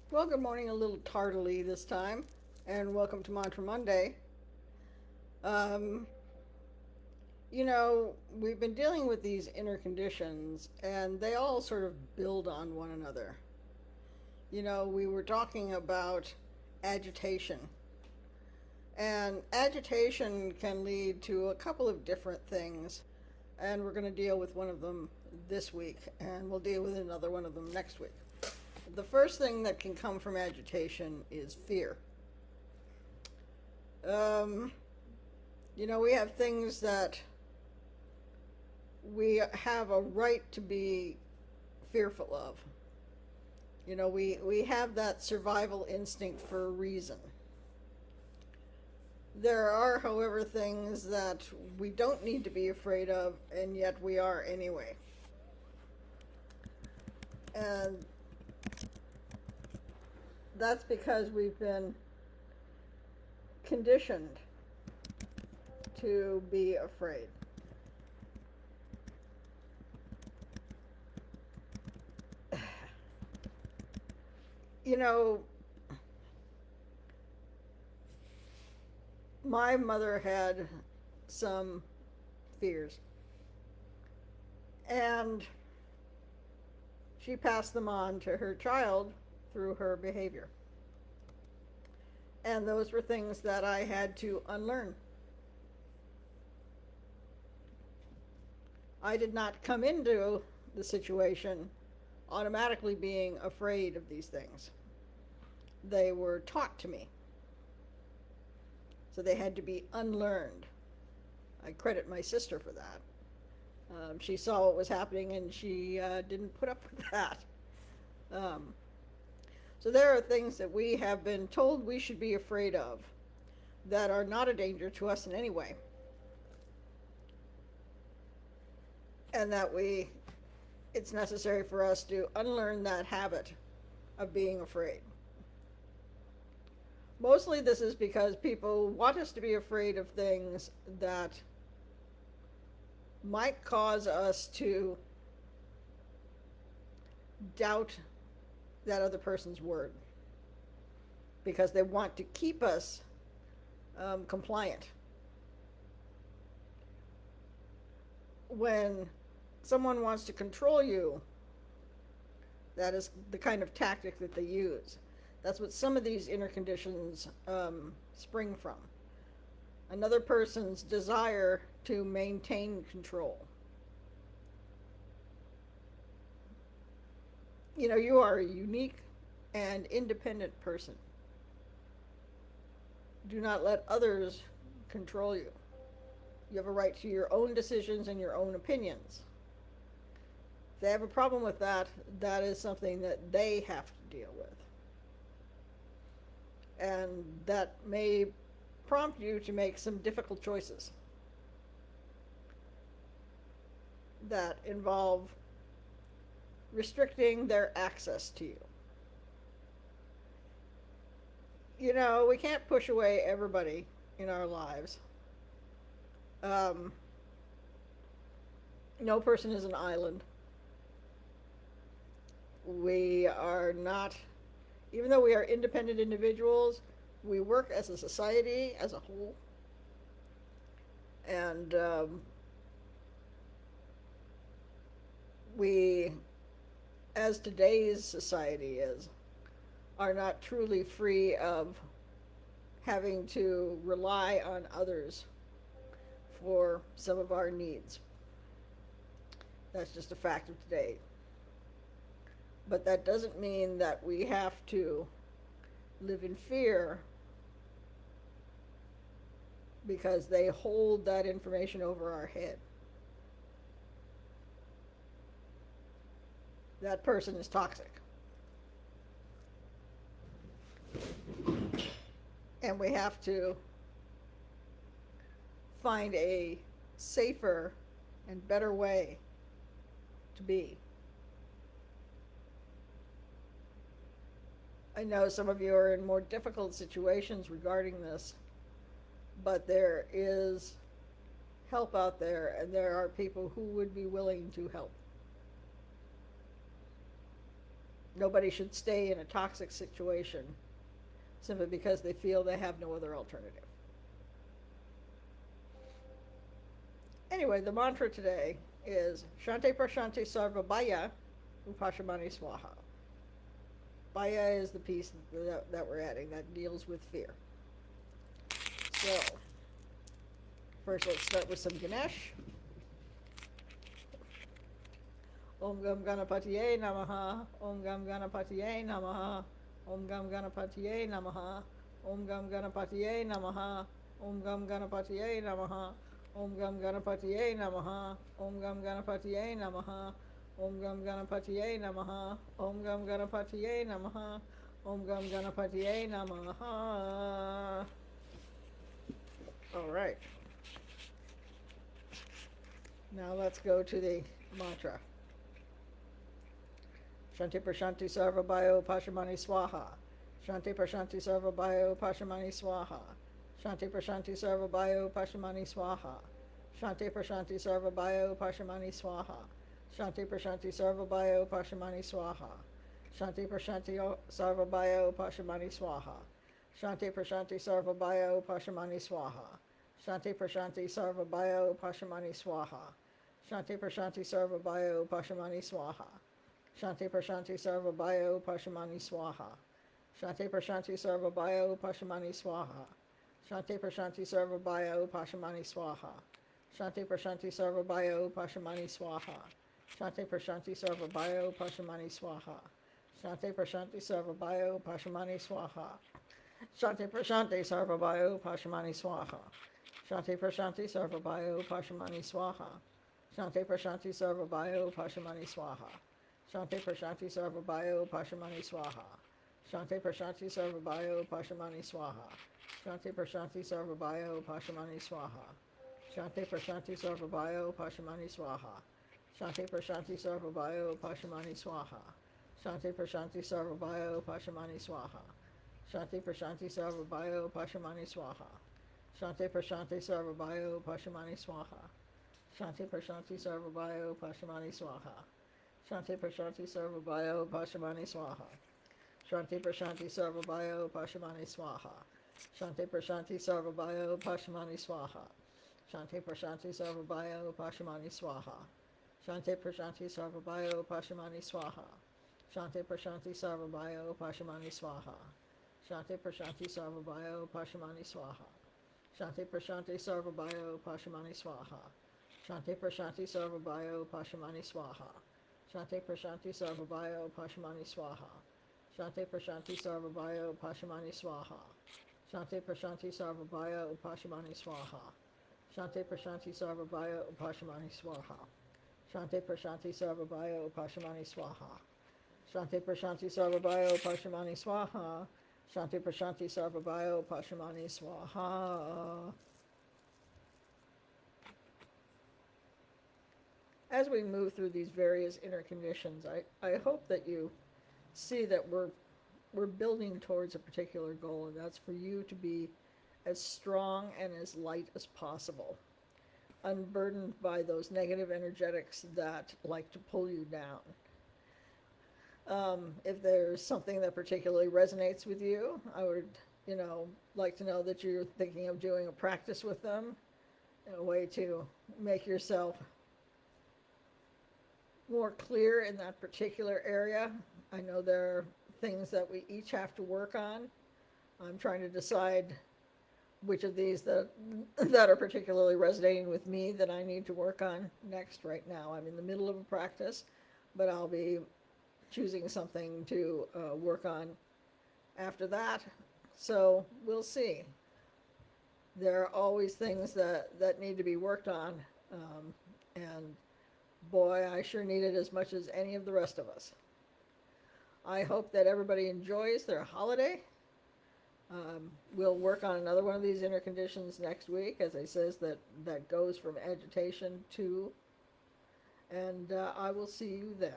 Well, good morning, a little tardily this time, and welcome to Mantra Monday. Um, we've been dealing with these inner conditions, and they all sort of build on one another. We were talking about agitation, and agitation can lead to a couple of different things, and we're going to deal with one of them this week, and we'll deal with another one of them next week. The first thing that can come from agitation is fear. Um, we have things that we have a right to be fearful of. We have that survival instinct for a reason. There are, however, things that we don't need to be afraid of, and yet we are anyway. And that's because we've been conditioned to be afraid. You know, my mother had some fears, and she passed them on to her child through her behavior. And those were things that I had to unlearn. I did not come into the situation automatically being afraid of these things. They were taught to me. So they had to be unlearned. I credit my sister for that. She saw what was happening and she didn't put up with that. Um, so there are things that we have been told we should be afraid of that are not a danger to us in any way. And that it's necessary for us to unlearn that habit of being afraid. Mostly this is because people want us to be afraid of things that might cause us to doubt that other person's word because they want to keep us compliant. When someone wants to control you, that is the kind of tactic that they use. That's what some of these inner conditions spring from. Another person's desire to maintain control. You are a unique and independent person. Do not let others control you. You have a right to your own decisions and your own opinions. If they have a problem with that, that is something that they have to deal with. And that may prompt you to make some difficult choices that involve restricting their access to you. We can't push away everybody in our lives. Um, no person is an island. We are not, even though we are independent individuals, we work as a society as a whole. And we, as today's society is, are not truly free of having to rely on others for some of our needs. That's just a fact of today. But that doesn't mean that we have to live in fear because they hold that information over our head. That person is toxic. And we have to find a safer and better way to be. I know some of you are in more difficult situations regarding this, but there is help out there, and there are people who would be willing to help. Nobody should stay in a toxic situation simply because they feel they have no other alternative. Anyway, the mantra today is Shanti Prashanti Sarva Bhaya Upashamani Swaha. Bhaya is the piece that we're adding that deals with fear. So, first let's start with some Ganesh. Om Gam Ganapatiye Namaha, Om Gam Ganapatiye Namaha, Om Gam Ganapatiye Namaha, Om Gam Ganapatiye Namaha, Om Gam Ganapatiye Namaha, Om Gam Ganapatiye Namaha, Om Gam Ganapatiye Namaha, Om Gam Ganapatiye Namaha, Om Gam Ganapatiye Namaha, Om Gam Ganapatiye Namaha. All right. Now let's go to the mantra. Shanti Prashanti Sarva Bhaya Upashamani Swaha. Shanti Prashanti Sarva Bhaya Upashamani Swaha. Shanti Prashanti Sarva Bhaya Upashamani Swaha. Shanti Prashanti Sarva Bhaya Upashamani Swaha. Shanti Prashanti Sarva Bhaya Upashamani Swaha. Shanti Prashanti Sarva Bhaya Upashamani Swaha. Shanti Prashanti Sarva Bhaya Upashamani Swaha. Shanti Prashanti Sarva Bhaya Upashamani Swaha. Shanti Prashanti Sarva Bhaya Upashamani Swaha. Shanti Prashanti Sarva Bhaya Upashamani Swaha. Shanti Prashanti Sarva Bhaya Upashamani Swaha. Shanti Prashanti Sarva Bhaya Upashamani Swaha. Shanti Prashanti Sarva Bhaya Upashamani Swaha. Shanti Prashanti Sarva Bhaya Upashamani Swaha. Shanti Prashanti Sarva Bhaya Upashamani Swaha. Shanti Prashanti Sarva Bhaya Upashamani Swaha. Shanti Prashanti Sarva Bhaya Upashamani Swaha. Shanti Prashanti Sarva Bhaya Upashamani Swaha. Shanti Prashanti Sarva Bhaya Upashamani Swaha. Shanti Prashanti Sarva Bhaya Upashamani Swaha. Shanti Prashanti Sarva Bhaya Upashamani Swaha. Shanti Prashanti Sarva Bhaya Upashamani Swaha. Shanti Prashanti Sarva Bhaya Upashamani Swaha. Shanti Prashanti Sarva Bhaya Upashamani Swaha. Shanti Prashanti Sarva Bhaya Upashamani Swaha. Shanti Prashanti Sarva Bhaya Upashamani Swaha. Shanti Prashanti Sarva Bhaya Upashamani Swaha. Shanti Prashanti Sarva Bhaya Upashamani Swaha. Shanti Prashanti Sarva Bhaya Upashamani Swaha. Shanti Prashanti Sarva Bhaya Upashamani Swaha. Shanti Prashanti Sarva Bhaya Upashamani Swaha. Shanti Prashanti Sarva Bhaya Upashamani Swaha. Shanti Prashanti Sarva Bhaya Upashamani Swaha. Shanti Prashanti Sarva Bhaya Upashamani Swaha. Shanti Prashanti Sarva Bhaya Upashamani Swaha. Shanti Prashanti Sarva Bhaya Upashamani Swaha. Shanti Prashanti Sarva Bhaya Upashamani Swaha. Shanti Prashanti Sarva Bhaya Upashamani Swaha. Shanti Prashanti Sarva Bhaya Upashamani Swaha. Shanti Prashanti Sarva Bhaya Upashamani Swaha. Shanti Prashanti Sarva Bhaya Upashamani Swaha. Shanti Prashanti Sarva Bhaya Upashamani Swaha. Shanti Prashanti Sarva Bhaya Upashamani Swaha. As we move through these various inner conditions, I hope that you see that we're building towards a particular goal, and that's for you to be as strong and as light as possible, unburdened by those negative energetics that like to pull you down. If there's something that particularly resonates with you, I would, like to know that you're thinking of doing a practice with them, a way to make yourself more clear in that particular area. I know there are things that we each have to work on. I'm trying to decide which of these that are particularly resonating with me that I need to work on next. Right now I'm in the middle of a practice, but I'll be choosing something to work on after that. So we'll see. There are always things that need to be worked on, and boy, I sure need it as much as any of the rest of us. I hope that everybody enjoys their holiday. We'll work on another one of these inner conditions next week, as I says, that goes from agitation to, and I will see you then.